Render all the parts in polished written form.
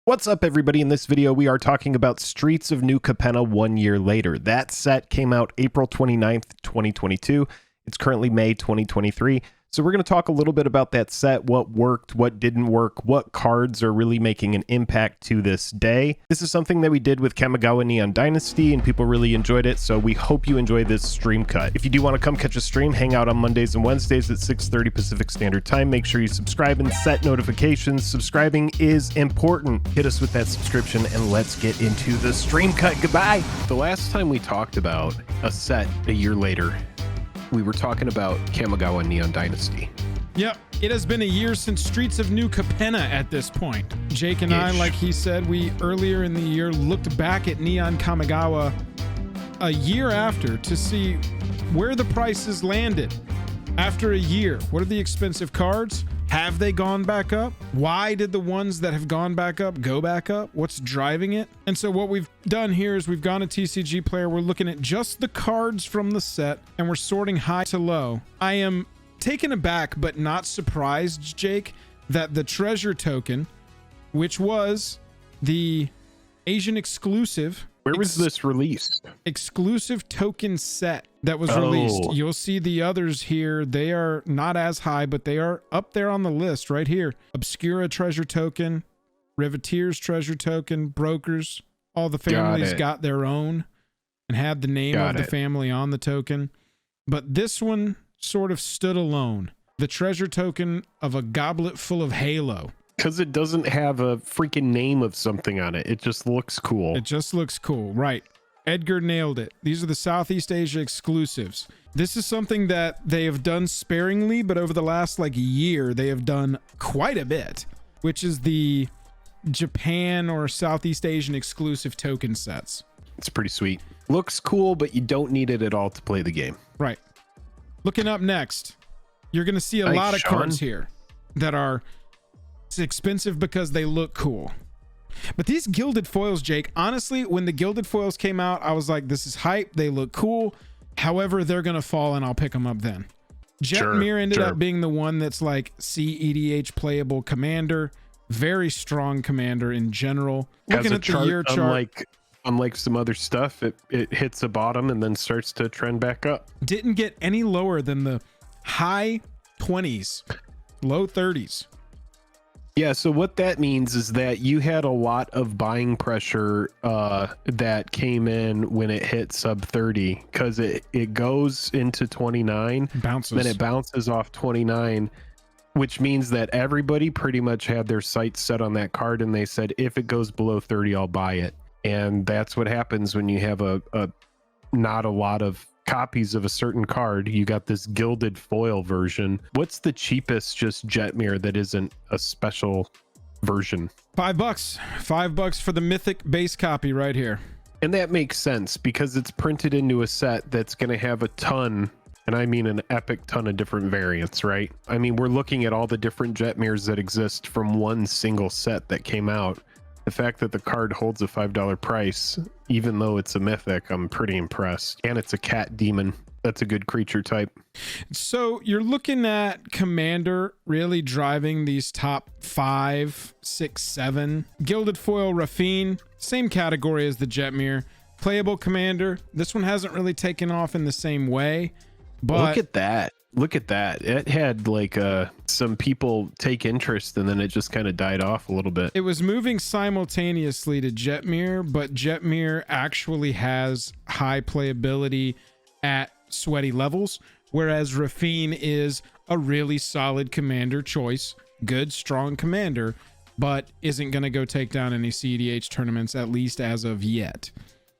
What's up, everybody? In this video, we are talking about Streets of New Capenna 1 year later. That set came out April 29th, 2022. It's currently May 2023. So we're going to talk a little bit about that set, what worked, what didn't work, what cards are really making an impact to this day. This is something that we did with Kamigawa Neon Dynasty, and people really enjoyed it, so we hope you enjoy this stream cut. If you do want to come catch a stream, hang out on Mondays and Wednesdays at 6:30 Pacific Standard Time. Make sure you subscribe and set notifications. Subscribing is important. Hit us with that subscription, and let's get into the stream cut. Goodbye! The last time we talked about a set a year later, we were talking about Kamigawa Neon Dynasty. Yep, it has been a year since Streets of New Capenna at this point. Jake and I, like he said, we earlier in the year looked back at Neon Kamigawa a year after to see where the prices landed. After a year, what are the expensive cards? Have they gone back up? Why did the ones that have gone back up go back up? What's driving it? And so what we've done here is we've gone to TCG Player. We're looking at just the cards from the set and we're sorting high to low. I am taken aback but not surprised, Jake, that the treasure token, which was the Asian exclusive. Where was this released? Exclusive token set that was released. You'll see the others here. They are not as high, but they are up there on the list right here. Obscura treasure token, Riveteers treasure token, Brokers. All the families got their own and had the name of the family on the token. But this one sort of stood alone. The treasure token of a goblet full of Halo. Because it doesn't have a freaking name of something on it. It just looks cool. It just looks cool. Right. Edgar nailed it. These are the Southeast Asia exclusives. This is something that they have done sparingly, but over the last year, they have done quite a bit, which is the Japan or Southeast Asian exclusive token sets. It's pretty sweet. Looks cool, but you don't need it at all to play the game. Right. Looking up next, you're going to see a lot of cards here that are expensive because they look cool. But these gilded foils, Jake, honestly, when the gilded foils came out, I was like, this is hype. They look cool. However, they're going to fall and I'll pick them up then. Jetmir ended up being the one that's like CEDH playable commander. Very strong commander in general. Looking at the year chart. Unlike some other stuff, it hits a bottom and then starts to trend back up. Didn't get any lower than the high 20s, low 30s. Yeah, so what that means is that you had a lot of buying pressure that came in when it hit sub 30, because it goes into 29, then it bounces off 29, which means that everybody pretty much had their sights set on that card, and they said, if it goes below 30, I'll buy it. And that's what happens when you have a not a lot of copies of a certain card. You got this gilded foil version. What's the cheapest just Jetmir that isn't a special version? $5 for the mythic base copy right here. And that makes sense because it's printed into a set that's going to have a ton, and I mean an epic ton of different variants, right? I mean, we're looking at all the different Jetmirs that exist from one single set that came out. The fact that the card holds a $5 price, even though it's a mythic, I'm pretty impressed. And it's a cat demon. That's a good creature type. So you're looking at Commander really driving these top 5, 6, 7. Gilded Foil Rafine, same category as the Jetmir. Playable Commander. This one hasn't really taken off in the same way. But look at that. Look at that. It had some people take interest and then it just kind of died off a little bit. It was moving simultaneously to Jetmir, but Jetmir actually has high playability at sweaty levels, whereas Rafine is a really solid commander choice. Good, strong commander, but isn't going to go take down any CEDH tournaments, at least as of yet.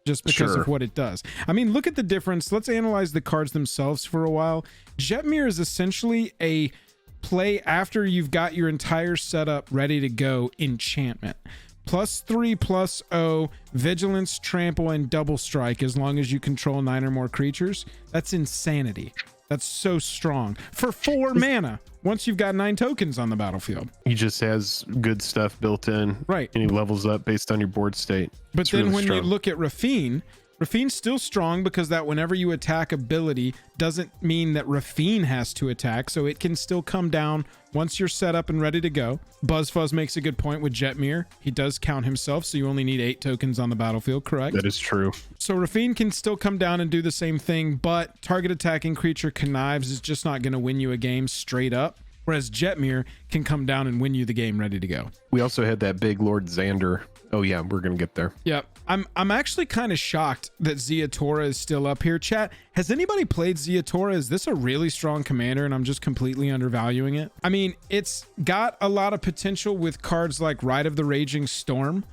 Just because of what it does. I mean, look at the difference. Let's analyze the cards themselves for a while. Jetmir is essentially a play after you've got your entire setup ready to go enchantment. +3/+0, vigilance, trample, and double strike as long as you control 9 or more creatures. That's insanity. That's so strong. For 4 mana, once you've got 9 tokens on the battlefield. He just has good stuff built in. Right. And he levels up based on your board state. But then when you look at Rafine, Rafine's still strong because that whenever you attack ability doesn't mean that Rafine has to attack, so it can still come down once you're set up and ready to go. BuzzFuzz makes a good point with Jetmir. He does count himself, so you only need 8 tokens on the battlefield, correct? That is true. So Rafine can still come down and do the same thing, but target attacking creature Connives is just not going to win you a game straight up, whereas Jetmir can come down and win you the game ready to go. We also had that big Lord Xander. Oh yeah, we're gonna get there. Yep. I'm actually kind of shocked that Ziatora is still up here. Chat, has anybody played Ziatora? Is this a really strong commander and I'm just completely undervaluing it? I mean, it's got a lot of potential with cards like Ride of the Raging Storm.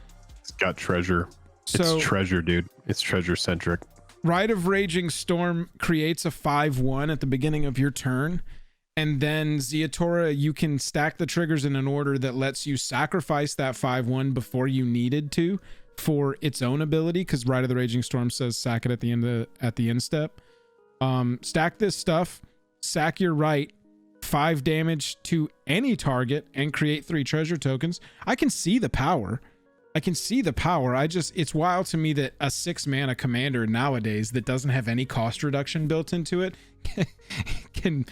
It's got treasure. It's treasure, dude. It's treasure centric. Ride of Raging Storm creates a 5/1 at the beginning of your turn. And then Ziatora, you can stack the triggers in an order that lets you sacrifice that 5/1 before you needed to for its own ability, because Ride of the Raging Storm says sack it at the end step. Stack this stuff, sack your right, 5 damage to any target, and create 3 treasure tokens. I can see the power. It's wild to me that a 6 mana commander nowadays that doesn't have any cost reduction built into it can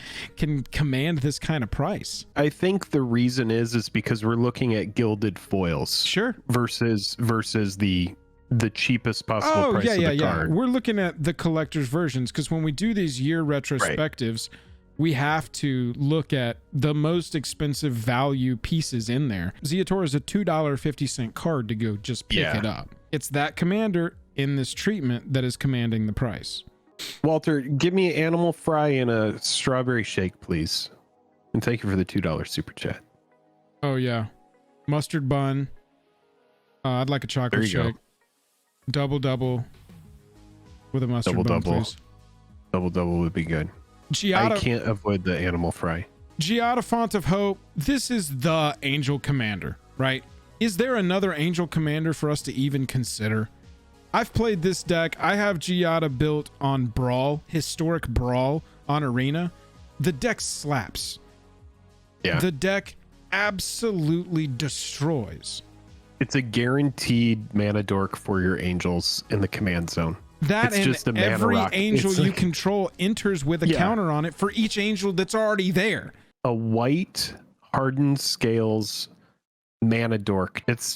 command this kind of price. I think the reason is because we're looking at gilded foils. Sure. Versus the cheapest possible price of the card. We're looking at the collector's versions, because when we do these year retrospectives, we have to look at the most expensive value pieces in there. Ziatora is a $2.50 card to go just pick it up. It's that commander in this treatment that is commanding the price. Walter, give me an animal fry and a strawberry shake, please. And thank you for the $2 super chat. Oh, yeah. Mustard bun. I'd like a chocolate shake. Double with a mustard bun, please. Double would be good. Giada, I can't avoid the animal fry. Giada, Font of Hope. This is the Angel Commander, right? Is there another Angel Commander for us to even consider? I've played this deck. I have Giada built on Brawl, Historic Brawl on Arena. The deck slaps. Yeah. The deck absolutely destroys. It's a guaranteed mana dork for your angels in the command zone. That, it's just a mana every rock. angel you control enters with a counter on it for each angel that's already there. A white hardened scales mana dork. It's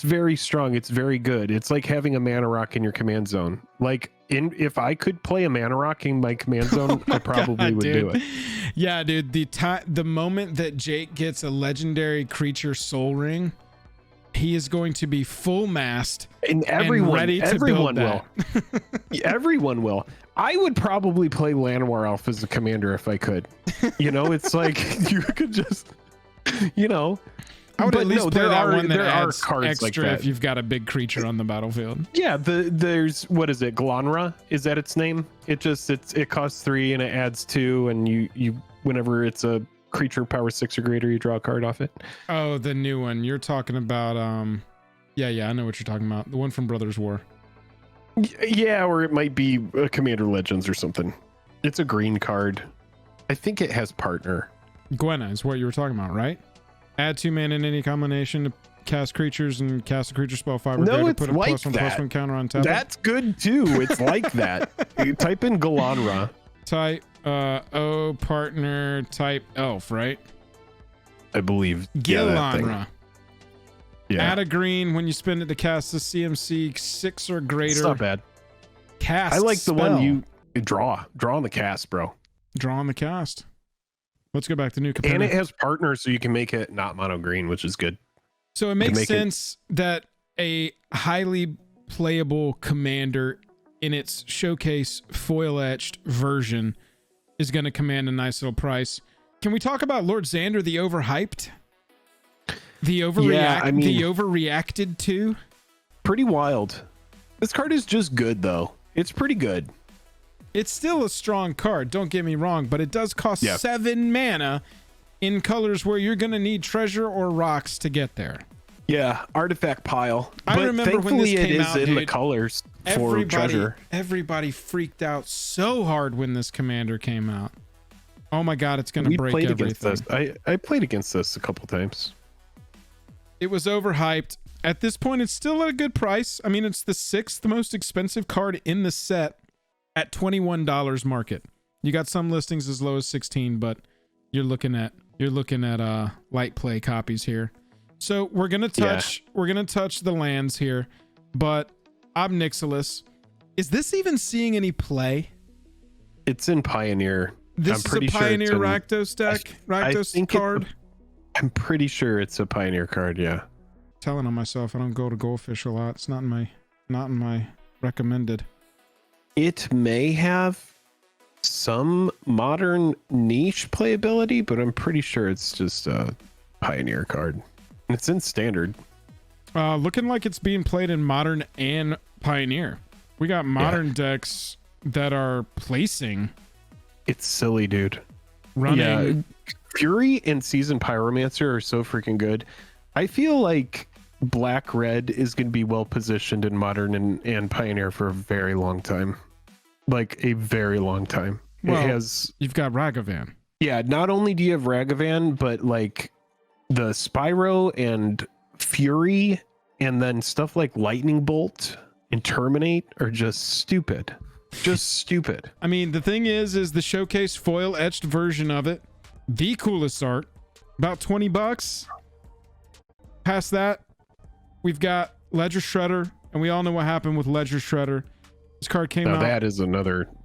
very strong. It's very good. It's like having a mana rock in your command zone. Like if I could play a mana rock in my command zone, I probably would do it. Yeah, dude. The moment that Jake gets a legendary creature soul ring, he is going to be full mast and ready to build that. Everyone will. I would probably play Llanowar Elf as a commander if I could. It's like you could just, I would at least play that one that adds cards extra like that. if you've got a big creature on the battlefield. Yeah, there's what is it? Glonra? Is that its name? It costs 3 and it adds 2, and you whenever it's a creature power 6 or greater, you draw a card off it. Oh, the new one you're talking about. Yeah, I know what you're talking about. The one from Brothers War. Yeah, or it might be a Commander Legends or something. It's a green card. I think it has partner. Gwenna is what you were talking about, right? Add 2 mana in any combination to cast creatures and cast a creature spell 5 or greater. Put a like +1/+1 counter on top. That's good too. It's like that. You type in Galonra. Type O partner type elf, right? I believe. Gilonra. Yeah. Add a green when you spend it to cast a CMC 6 or greater. It's not bad. Cast. I like the spell. one you draw. Draw on the cast, bro. Draw on the cast. Let's go back to new Capenna. And it has partner, so you can make it not mono green, which is good. So it makes sense that a highly playable commander in its showcase foil etched version is going to command a nice little price. Can we talk about Lord Xander, the overhyped? The overreacted to? Pretty wild. This card is just good, though. It's pretty good. It's still a strong card, don't get me wrong, but it does cost 7 mana in colors where you're going to need treasure or rocks to get there. Yeah, artifact pile. I but remember when this came out, in the colors for treasure. Everybody freaked out so hard when this commander came out. Oh my god, it's going to break everything. Against this. I played against this a couple times. It was overhyped. At this point, it's still at a good price. I mean, it's the 6th most expensive card in the set at $21 market. You got some listings as low as 16, but you're looking at light play copies here. So we're gonna touch the lands here, but Obnixilis, is this even seeing any play? It's in Pioneer. This is a Pioneer Rakdos deck, Rakdos card. I'm pretty sure it's a Pioneer card. Yeah. Telling on myself, I don't go to Goldfish a lot. It's not in my recommended. It may have some modern niche playability, but I'm pretty sure it's just a Pioneer card. It's in Standard. Looking like it's being played in Modern and Pioneer. We got Modern decks that are placing. It's silly, dude. Running. Yeah, Fury and Seasoned Pyromancer are so freaking good. I feel like Black Red is going to be well positioned in Modern and Pioneer for a very long time. Like a very long time. Well, you've got Ragavan. Yeah, not only do you have Ragavan, but like the Spyro and Fury and then stuff like Lightning Bolt and Terminate are just stupid. Just stupid. I mean, the thing is the showcase foil etched version of it, the coolest art, about $20. Past that, we've got Ledger Shredder, and we all know what happened with Ledger Shredder. This card came out.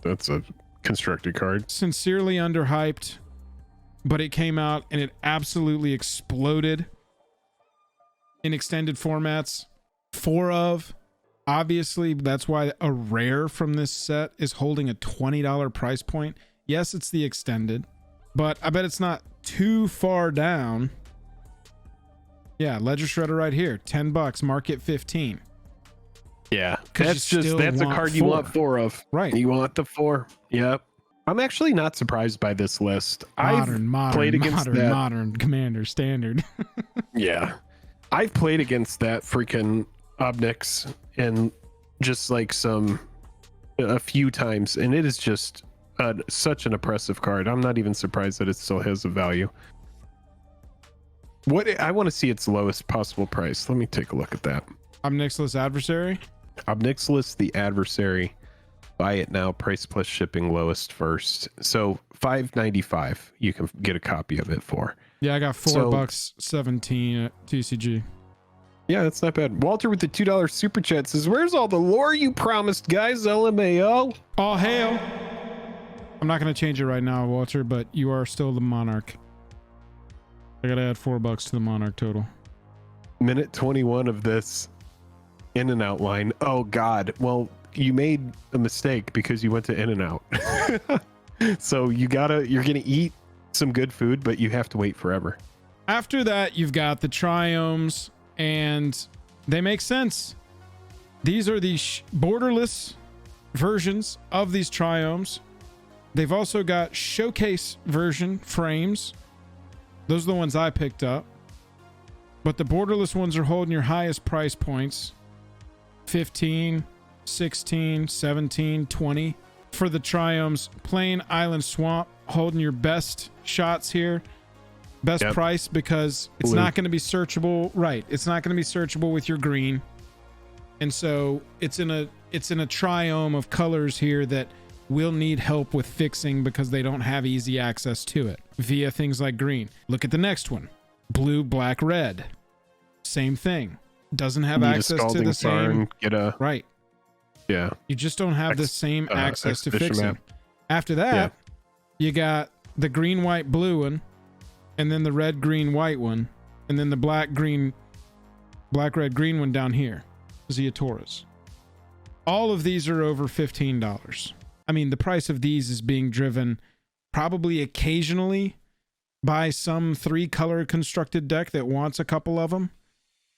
That's a constructed card. Sincerely underhyped, but it came out and it absolutely exploded in extended formats. 4 of. Obviously, that's why a rare from this set is holding a $20 price point. Yes, it's the extended, but I bet it's not too far down. Yeah, Ledger Shredder right here, $10, market 15. Yeah, that's a card you want 4 of. Right. You want the 4. Yep. I'm actually not surprised by this list. I've played against modern Commander Standard. Yeah. I've played against that freaking Obnix and just like a few times, and it is just such an oppressive card. I'm not even surprised that it still has a value. I want to see its lowest possible price. Let me take a look at that. Obnixilis Adversary. Obnixilis the Adversary. Buy it now. Price plus shipping lowest first. So $5.95. You can get a copy of it for. Yeah, I got $4.17 at TCG. Yeah, that's not bad. Walter with the $2 super chat says, "Where's all the lore you promised, guys? LMAO." Oh, hail. I'm not going to change it right now, Walter, but you are still the Monarch. I got to add $4 to the Monarch total. Minute 21 of this in and out line. Oh, God. Well, you made a mistake because you went to In and Out. So you're going to eat some good food, but you have to wait forever. After that, you've got the Triomes, and they make sense. These are the borderless versions of these Triomes. They've also got showcase version frames. Those are the ones I picked up. But the borderless ones are holding your highest price points. 15, 16, 17, 20. For the Triomes, Plain Island Swamp holding your best shots here. Best price because it's not going to be searchable. Right. It's not going to be searchable with your green. And so it's in a triome of colors here that will need help with fixing because they don't have easy access to it via things like green. Look at the next one. Blue, black, red. Same thing. Doesn't have access to the same. Right. Yeah. You just don't have the same access to fixing. After that, you got the green, white, blue one, and then the red, green, white one, and then the black, red, green one down here. Zeatoras. All of these are over $15. I mean, the price of these is being driven probably occasionally by some 3-color constructed deck that wants a couple of them.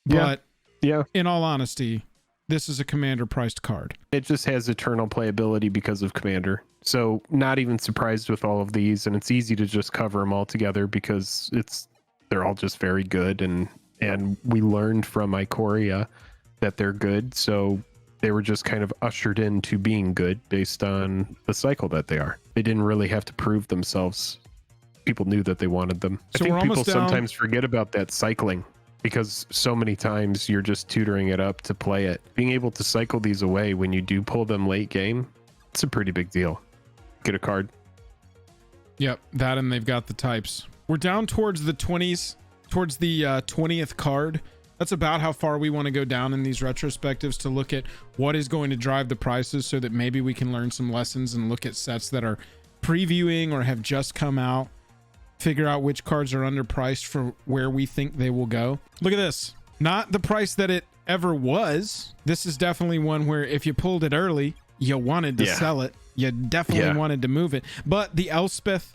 But in all honesty, this is a Commander priced card. It just has eternal playability because of Commander. So not even surprised with all of these, and it's easy to just cover them all together because they're all just very good, and we learned from Ikoria that they're good, so they were just kind of ushered into being good based on the cycle that they are. They didn't really have to prove themselves. People knew that they wanted them. So I think people sometimes forget about that cycling. because so many times you're just tutoring it up to play it. Being able to cycle these away when you do pull them late game, it's a pretty big deal. Get a card. Yep, that, and they've got the types. We're down towards the 20s, towards the 20th card. That's about how far we want to go down in these retrospectives to look at what is going to drive the prices, so that maybe we can learn some lessons and look at sets that are previewing or have just come out, figure out which cards are underpriced for where we think they will go. Look at this. Not the price that it ever was. This is definitely one where if you pulled it early, you wanted to sell it. You definitely wanted to move it. But the Elspeth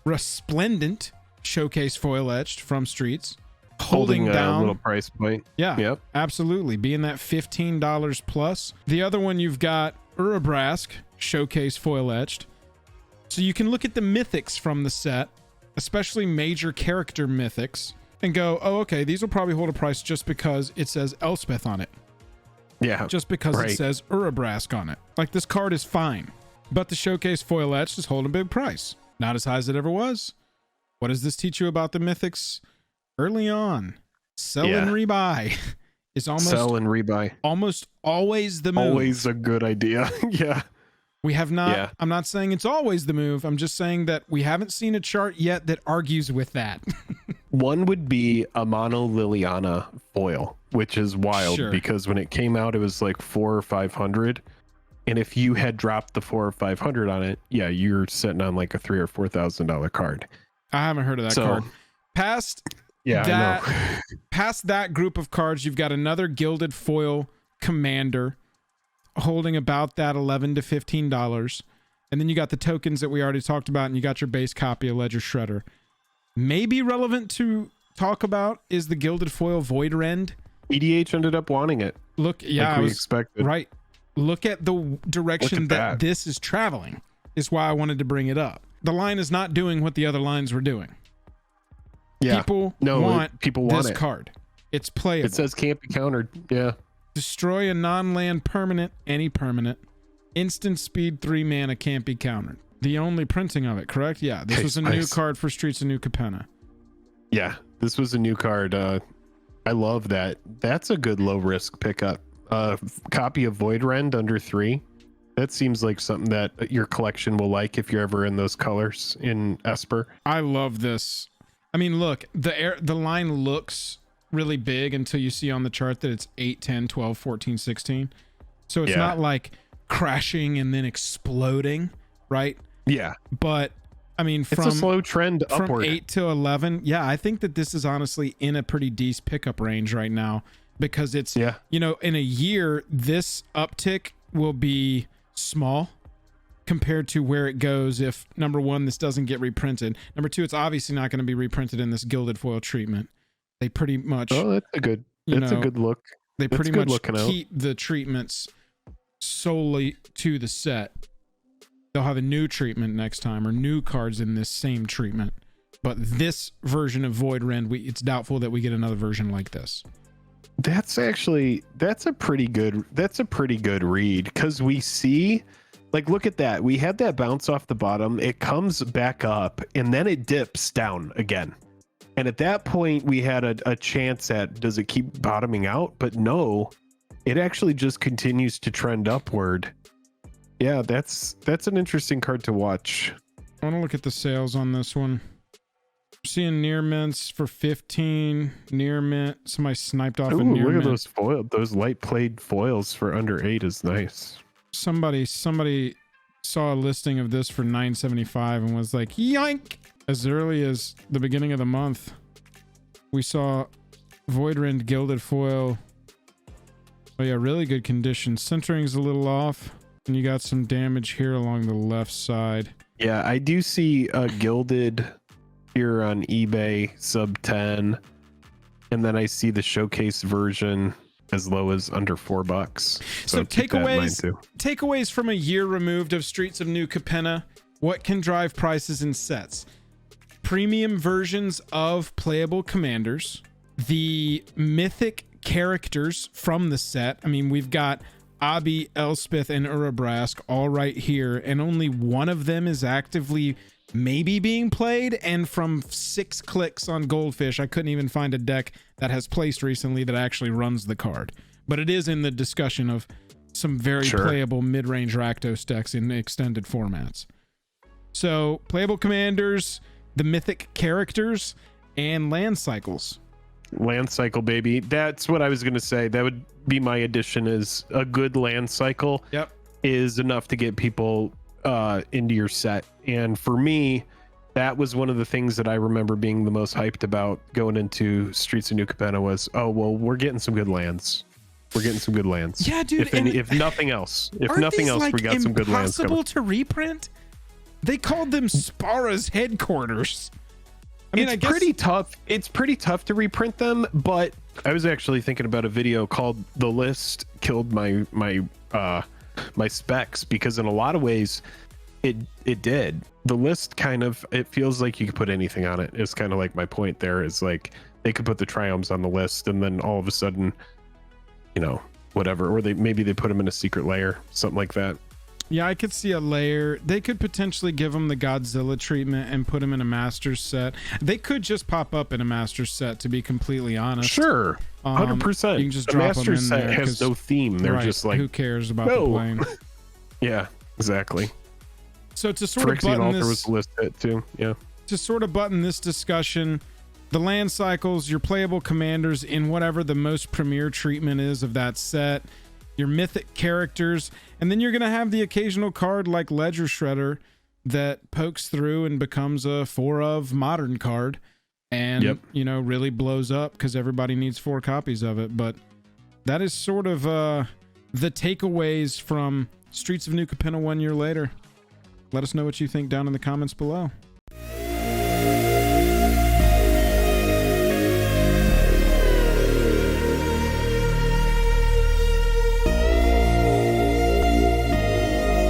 Resplendent Showcase Foil Etched from Streets, holding down a little price point. Yeah, yep, absolutely, being that $15 plus. The other one, you've got Urabrask Showcase Foil Etched. So you can look at the mythics from the set, especially major character mythics, and go, oh, okay, these will probably hold a price just because it says Elspeth on it. Yeah, just because it says Urabrask on it. Like, this card is fine, but the Showcase Foil Etched is holding a big price. Not as high as it ever was. What does this teach you about the mythics? Early on, sell and rebuy is almost sell and rebuy. Almost always the move. Always a good idea. Yeah. We have not, I'm not saying it's always the move. I'm just saying that we haven't seen a chart yet that argues with that. One would be a mono Liliana foil, which is wild because when it came out, it was like 400 or 500. And if you had dropped the 400 or 500 on it, yeah, you're sitting on like a $3,000 or $4,000 card. I haven't heard of that card. Past that group of cards, you've got another Gilded Foil Commander holding about that $11 to $15. And then you got the tokens that we already talked about, and you got your base copy of Ledger Shredder. Maybe relevant to talk about is the Gilded Foil Void Rend. EDH ended up wanting it. Look, yeah, like we expected. Right. Look at the direction that this is traveling, is why I wanted to bring it up. The line is not doing what the other lines were doing. Yeah. People want this card. It's playable. It says can't be countered. Yeah. Destroy a non-land permanent, any permanent. Instant speed, 3 mana, can't be countered. The only printing of it, correct? Yeah. This was a new card for Streets of New Capenna. Yeah. This was a new card. I love that. That's a good low risk pickup. Copy of Void Rend under 3. That seems like something that your collection will like if you're ever in those colors in Esper. I love this. I mean, look, the line looks really big until you see on the chart that it's 8, 10, 12, 14, 16. So it's not like crashing and then exploding, right? Yeah. But I mean, it's a slow trend from upward. 8 to 11. Yeah, I think that this is honestly in a pretty decent pickup range right now, because it's, you know, in a year, this uptick will be small compared to where it goes if, number one, this doesn't get reprinted. Number two, it's obviously not going to be reprinted in this Gilded Foil treatment. They pretty much... Oh, that's a good look. They pretty much keep the treatments solely to the set. They'll have a new treatment next time, or new cards in this same treatment. But this version of Void Rend, it's doubtful that we get another version like this. That's a pretty good read, because we see, like, look at that. We had that bounce off the bottom. It comes back up and then it dips down again. And at that point we had a chance at, does it keep bottoming out? But no, it actually just continues to trend upward. Yeah, that's an interesting card to watch. I want to look at the sales on this one. I'm seeing near mints for 15, near mint. Somebody sniped off a near mint. Look at those light played foils for under 8 is nice. Somebody saw a listing of this for $9.75 and was like, yoink! As early as the beginning of the month, we saw Void Rend Gilded Foil. Oh yeah, really good condition. Centering's a little off, and you got some damage here along the left side. Yeah, I do see Gilded here on eBay sub 10, and then I see the showcase version as low as under $4. So takeaways from a year removed of Streets of New Capenna. What can drive prices in sets? Premium versions of playable commanders, the mythic characters from the set. I mean, we've got Abi, Elspeth, and Urabrask all right here, and only one of them is actively maybe being played, and from 6 clicks on Goldfish, I couldn't even find a deck that has placed recently that actually runs the card. But it is in the discussion of some very playable mid-range Rakdos decks in extended formats. So, playable commanders, the mythic characters, and land cycles. Land cycle, baby. That's what I was going to say. That would be my addition, is a good land cycle is enough to get people into your set. And for me, that was one of the things that I remember being the most hyped about going into Streets of New Capenna was, oh, well, we're getting some good lands. We're getting some good lands. Yeah, dude. If nothing else, we got some good lands. Impossible to reprint? They called them Spara's headquarters. I mean, it's pretty tough. It's pretty tough to reprint them, but I was actually thinking about a video called "The List Killed My Specs," because in a lot of ways, it did. The list kind of, it feels like you could put anything on it. It's kind of like my point there is like they could put the Triomes on the list, and then all of a sudden, whatever, or maybe they put them in a secret layer, something like that. Yeah, I could see a layer. They could potentially give them the Godzilla treatment and put them in a Masters set. They could just pop up in a Masters set, to be completely honest. Sure, 100%. You can just the drop Masters them in set there has no theme. They're just like, who cares about the plane? Yeah, exactly. So to sort of Phyrexian button Altar this, was the list hit too. Yeah. To sort of button this discussion, the land cycles, your playable commanders in whatever the most premier treatment is of that set, your mythic characters, and then you're going to have the occasional card like Ledger Shredder that pokes through and becomes a 4-of modern card and, really blows up because everybody needs 4 copies of it. But that is sort of the takeaways from Streets of New Capenna 1 year later. Let us know what you think down in the comments below.